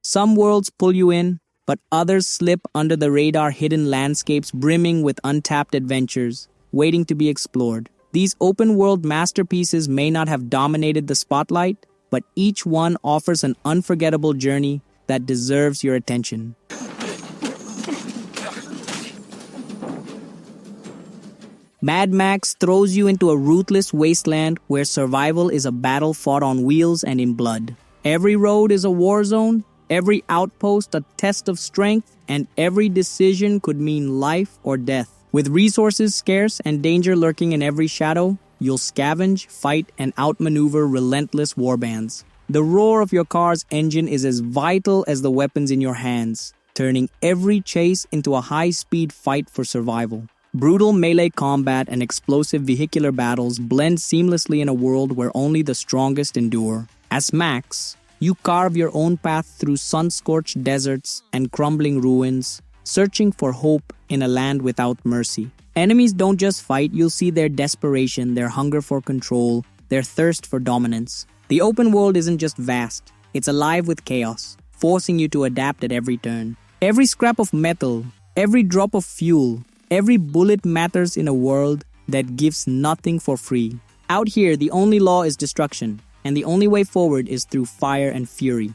Some worlds pull you in, but others slip under the radar, hidden landscapes brimming with untapped adventures, waiting to be explored. These open-world masterpieces may not have dominated the spotlight, but each one offers an unforgettable journey that deserves your attention. Mad Max throws you into a ruthless wasteland where survival is a battle fought on wheels and in blood. Every road is a war zone, every outpost a test of strength, and every decision could mean life or death. With resources scarce and danger lurking in every shadow, you'll scavenge, fight, and outmaneuver relentless warbands. The roar of your car's engine is as vital as the weapons in your hands, turning every chase into a high-speed fight for survival. Brutal melee combat and explosive vehicular battles blend seamlessly in a world where only the strongest endure. As Max, you carve your own path through sun-scorched deserts and crumbling ruins, searching for hope in a land without mercy. Enemies don't just fight, you'll see their desperation, their hunger for control, their thirst for dominance. The open world isn't just vast, it's alive with chaos, forcing you to adapt at every turn. Every scrap of metal, every drop of fuel, every bullet matters in a world that gives nothing for free. Out here, the only law is destruction, and the only way forward is through fire and fury.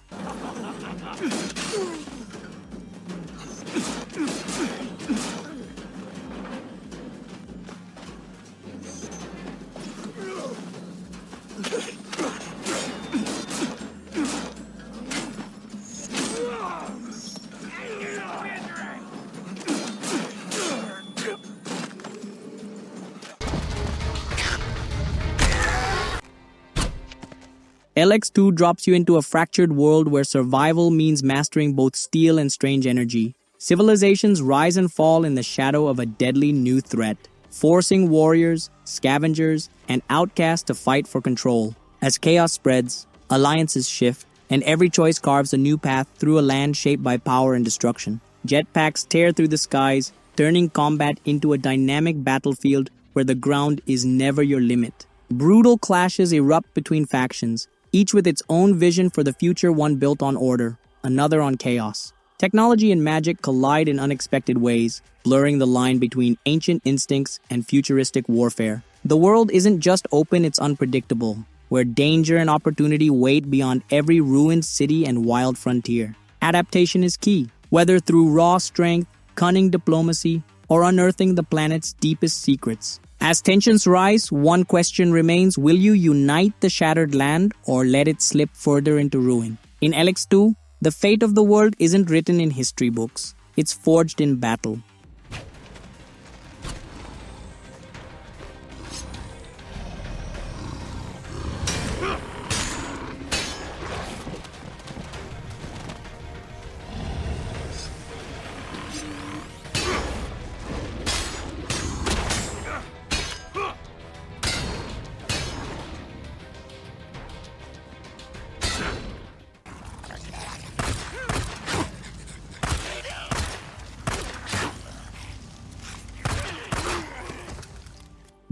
Elex 2 drops you into a fractured world where survival means mastering both steel and strange energy. Civilizations rise and fall in the shadow of a deadly new threat, forcing warriors, scavengers, and outcasts to fight for control. As chaos spreads, alliances shift, and every choice carves a new path through a land shaped by power and destruction. Jetpacks tear through the skies, turning combat into a dynamic battlefield where the ground is never your limit. Brutal clashes erupt between factions, each with its own vision for the future, one built on order, another on chaos. Technology and magic collide in unexpected ways, blurring the line between ancient instincts and futuristic warfare. The world isn't just open, it's unpredictable, where danger and opportunity wait beyond every ruined city and wild frontier. Adaptation is key, whether through raw strength, cunning diplomacy, or unearthing the planet's deepest secrets. As tensions rise, one question remains: will you unite the shattered land or let it slip further into ruin? In Elex 2, the fate of the world isn't written in history books, it's forged in battle.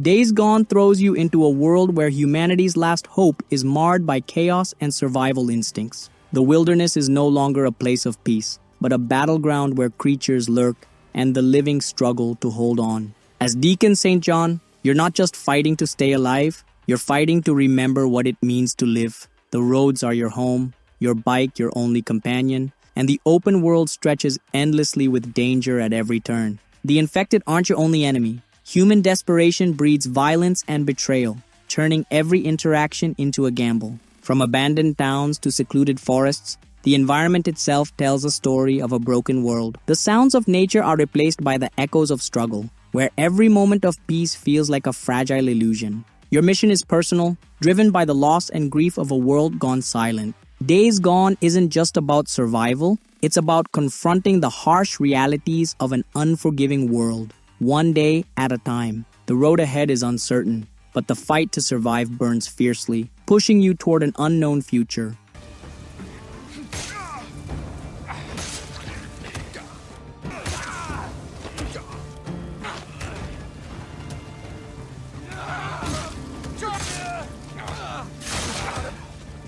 Days Gone throws you into a world where humanity's last hope is marred by chaos and survival instincts. The wilderness is no longer a place of peace, but a battleground where creatures lurk and the living struggle to hold on. As Deacon St. John, you're not just fighting to stay alive, you're fighting to remember what it means to live. The roads are your home, your bike your only companion, and the open world stretches endlessly with danger at every turn. The infected aren't your only enemy. Human desperation breeds violence and betrayal, turning every interaction into a gamble. From abandoned towns to secluded forests, the environment itself tells a story of a broken world. The sounds of nature are replaced by the echoes of struggle, where every moment of peace feels like a fragile illusion. Your mission is personal, driven by the loss and grief of a world gone silent. Days Gone isn't just about survival, it's about confronting the harsh realities of an unforgiving world. One day at a time. The road ahead is uncertain, but the fight to survive burns fiercely, pushing you toward an unknown future.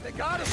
They got us!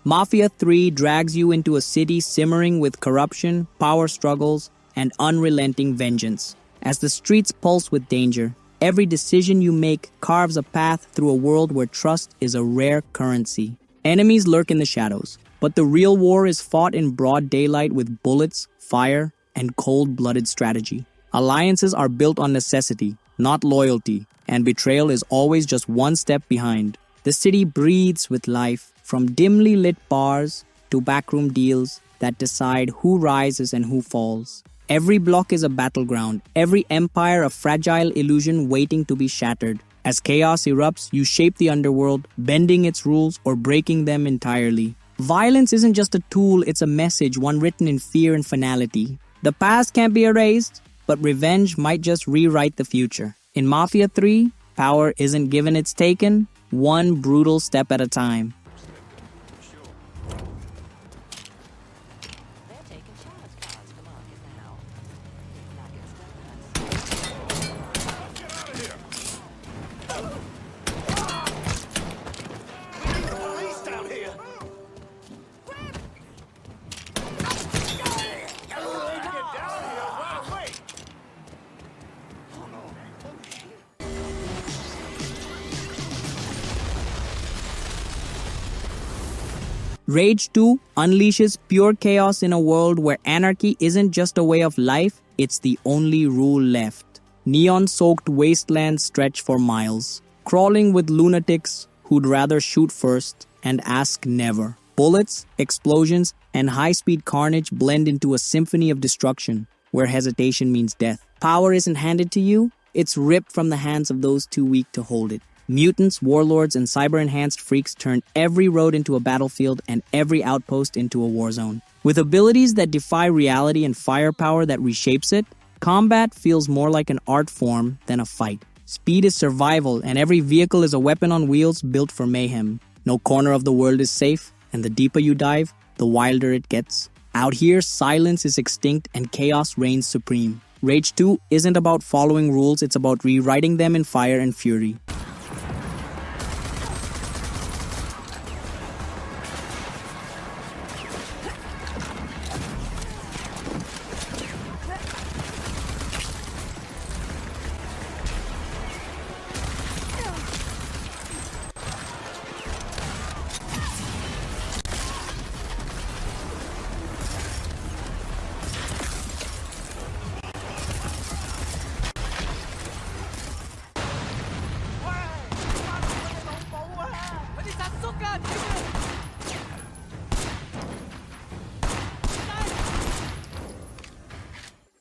Mafia 3 drags you into a city simmering with corruption, power struggles, and unrelenting vengeance. As the streets pulse with danger, every decision you make carves a path through a world where trust is a rare currency. Enemies lurk in the shadows, but the real war is fought in broad daylight with bullets, fire, and cold-blooded strategy. Alliances are built on necessity, not loyalty, and betrayal is always just one step behind. The city breathes with life, from dimly lit bars to backroom deals that decide who rises and who falls. Every block is a battleground, every empire a fragile illusion waiting to be shattered. As chaos erupts, you shape the underworld, bending its rules or breaking them entirely. Violence isn't just a tool, it's a message, one written in fear and finality. The past can't be erased, but revenge might just rewrite the future. In Mafia 3, power isn't given, it's taken, one brutal step at a time. Rage 2 unleashes pure chaos in a world where anarchy isn't just a way of life, it's the only rule left. Neon-soaked wastelands stretch for miles, crawling with lunatics who'd rather shoot first and ask never. Bullets, explosions, and high-speed carnage blend into a symphony of destruction, where hesitation means death. Power isn't handed to you, it's ripped from the hands of those too weak to hold it. Mutants, warlords, and cyber-enhanced freaks turn every road into a battlefield and every outpost into a war zone. With abilities that defy reality and firepower that reshapes it, combat feels more like an art form than a fight. Speed is survival, and every vehicle is a weapon on wheels built for mayhem. No corner of the world is safe, and the deeper you dive, the wilder it gets. Out here, silence is extinct and chaos reigns supreme. Rage 2 isn't about following rules, it's about rewriting them in fire and fury.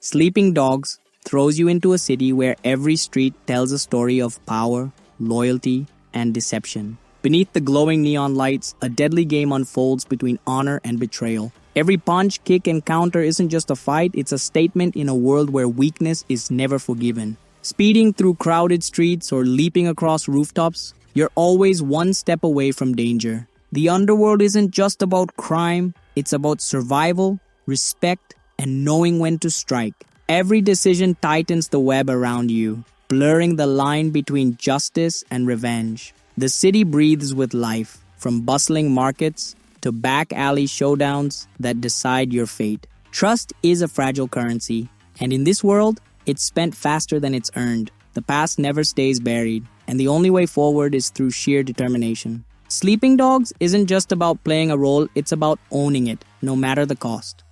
Sleeping Dogs throws you into a city where every street tells a story of power, loyalty, and deception. Beneath the glowing neon lights, a deadly game unfolds between honor and betrayal. Every punch, kick, and counter isn't just a fight, it's a statement in a world where weakness is never forgiven. Speeding through crowded streets or leaping across rooftops, you're always one step away from danger. The underworld isn't just about crime, it's about survival, respect, and knowing when to strike. Every decision tightens the web around you, blurring the line between justice and revenge. The city breathes with life, from bustling markets to back alley showdowns that decide your fate. Trust is a fragile currency, and in this world, it's spent faster than it's earned. The past never stays buried, and the only way forward is through sheer determination. Sleeping Dogs isn't just about playing a role, it's about owning it, no matter the cost.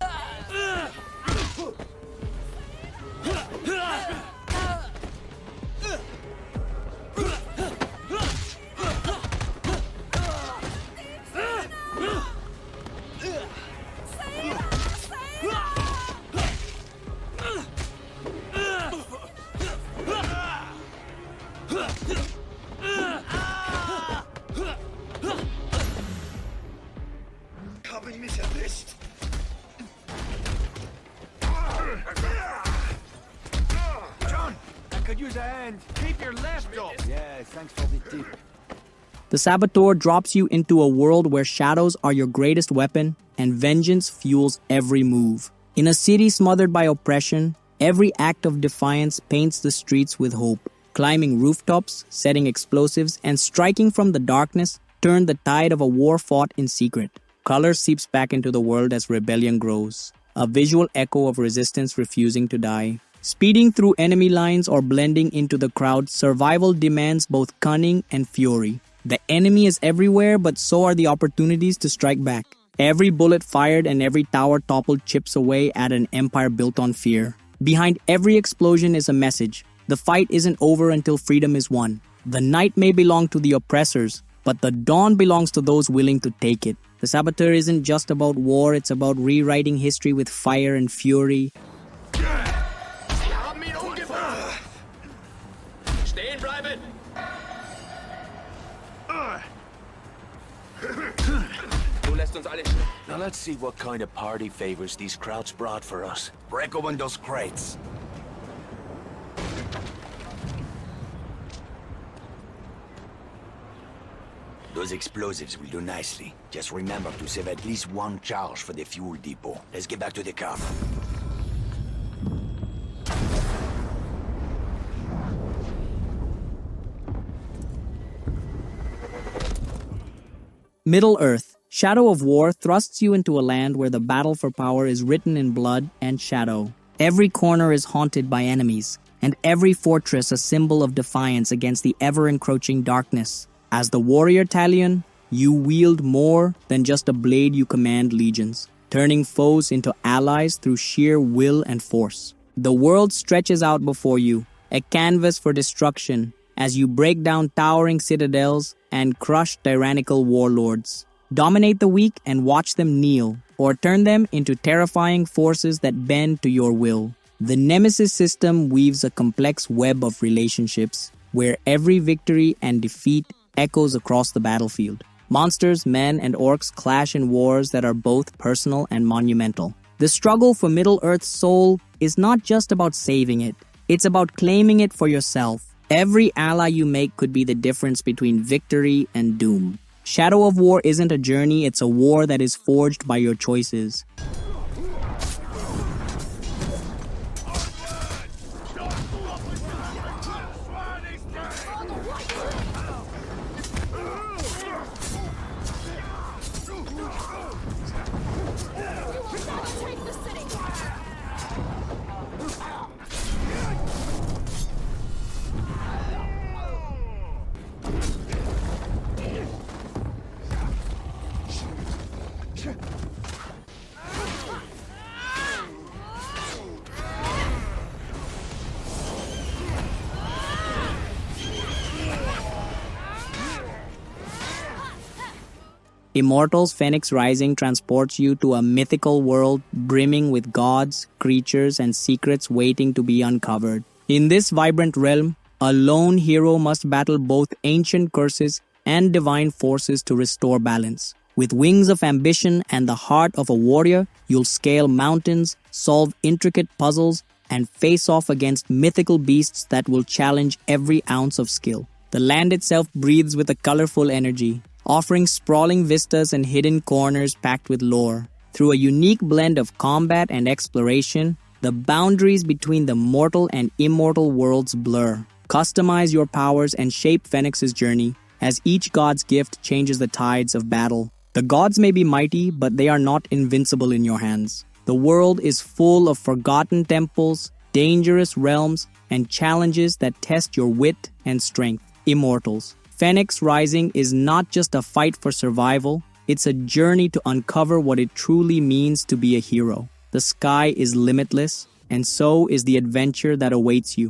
The Saboteur drops you into a world where shadows are your greatest weapon and vengeance fuels every move. In a city smothered by oppression, every act of defiance paints the streets with hope. Climbing rooftops, setting explosives, and striking from the darkness turn the tide of a war fought in secret. Color seeps back into the world as rebellion grows, a visual echo of resistance refusing to die. Speeding through enemy lines or blending into the crowd, survival demands both cunning and fury. The enemy is everywhere, but so are the opportunities to strike back. Every bullet fired and every tower toppled chips away at an empire built on fear. Behind every explosion is a message. The fight isn't over until freedom is won. The night may belong to the oppressors, but the dawn belongs to those willing to take it. The Saboteur isn't just about war, it's about rewriting history with fire and fury. Stehen bleiben! Du lässt uns alle. Now let's see what kind of party favors these crowds brought for us. Break open those crates. Those explosives will do nicely. Just remember to save at least one charge for the fuel depot. Let's get back to the car. Middle-earth, Shadow of War thrusts you into a land where the battle for power is written in blood and shadow. Every corner is haunted by enemies, and every fortress a symbol of defiance against the ever-encroaching darkness. As the warrior Talion, you wield more than just a blade. You command legions, turning foes into allies through sheer will and force. The world stretches out before you, a canvas for destruction, as you break down towering citadels and crush tyrannical warlords. Dominate the weak and watch them kneel, or turn them into terrifying forces that bend to your will. The Nemesis system weaves a complex web of relationships, where every victory and defeat echoes across the battlefield. Monsters, men, and orcs clash in wars that are both personal and monumental. The struggle for Middle-earth's soul is not just about saving it, it's about claiming it for yourself. Every ally you make could be the difference between victory and doom. Shadow of War isn't a journey, it's a war that is forged by your choices. Immortals Fenyx Rising transports you to a mythical world brimming with gods, creatures, and secrets waiting to be uncovered. In this vibrant realm, a lone hero must battle both ancient curses and divine forces to restore balance. With wings of ambition and the heart of a warrior, you'll scale mountains, solve intricate puzzles, and face off against mythical beasts that will challenge every ounce of skill. The land itself breathes with a colorful energy, offering sprawling vistas and hidden corners packed with lore. Through a unique blend of combat and exploration, the boundaries between the mortal and immortal worlds blur. Customize your powers and shape Fenyx's journey, as each god's gift changes the tides of battle. The gods may be mighty, but they are not invincible in your hands. The world is full of forgotten temples, dangerous realms, and challenges that test your wit and strength. Immortals. Fenyx Rising is not just a fight for survival, it's a journey to uncover what it truly means to be a hero. The sky is limitless, and so is the adventure that awaits you.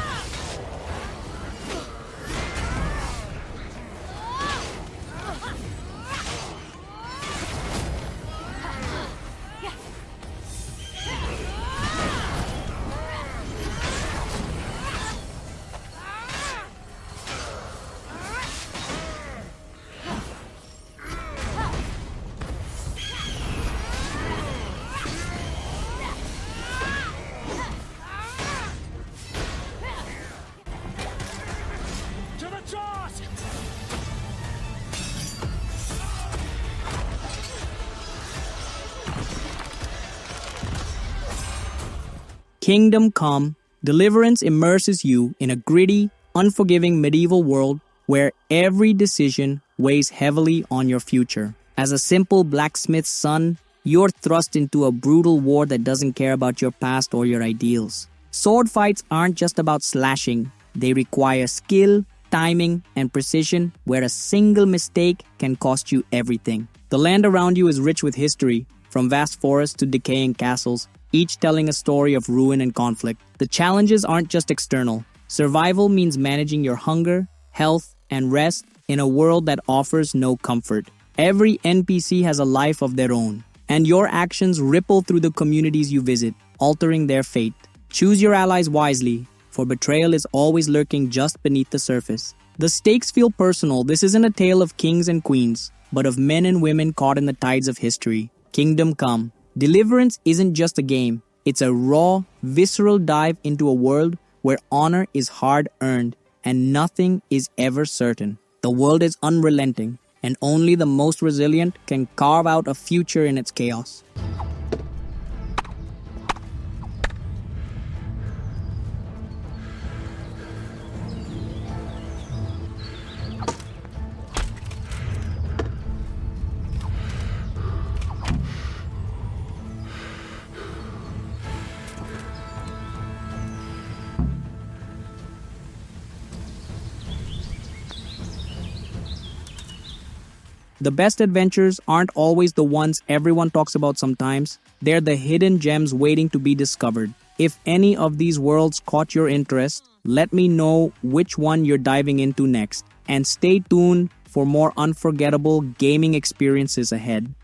Kingdom Come, Deliverance immerses you in a gritty, unforgiving medieval world where every decision weighs heavily on your future. As a simple blacksmith's son, you're thrust into a brutal war that doesn't care about your past or your ideals. Sword fights aren't just about slashing. They require skill, timing, and precision, where a single mistake can cost you everything. The land around you is rich with history, from vast forests to decaying castles, each telling a story of ruin and conflict. The challenges aren't just external. Survival means managing your hunger, health, and rest in a world that offers no comfort. Every NPC has a life of their own, and your actions ripple through the communities you visit, altering their fate. Choose your allies wisely, for betrayal is always lurking just beneath the surface. The stakes feel personal. This isn't a tale of kings and queens, but of men and women caught in the tides of history. Kingdom Come. Deliverance isn't just a game. It's a raw, visceral dive into a world where honor is hard-earned and nothing is ever certain. The world is unrelenting, and only the most resilient can carve out a future in its chaos. The best adventures aren't always the ones everyone talks about sometimes. They're the hidden gems waiting to be discovered. If any of these worlds caught your interest, let me know which one you're diving into next. And stay tuned for more unforgettable gaming experiences ahead.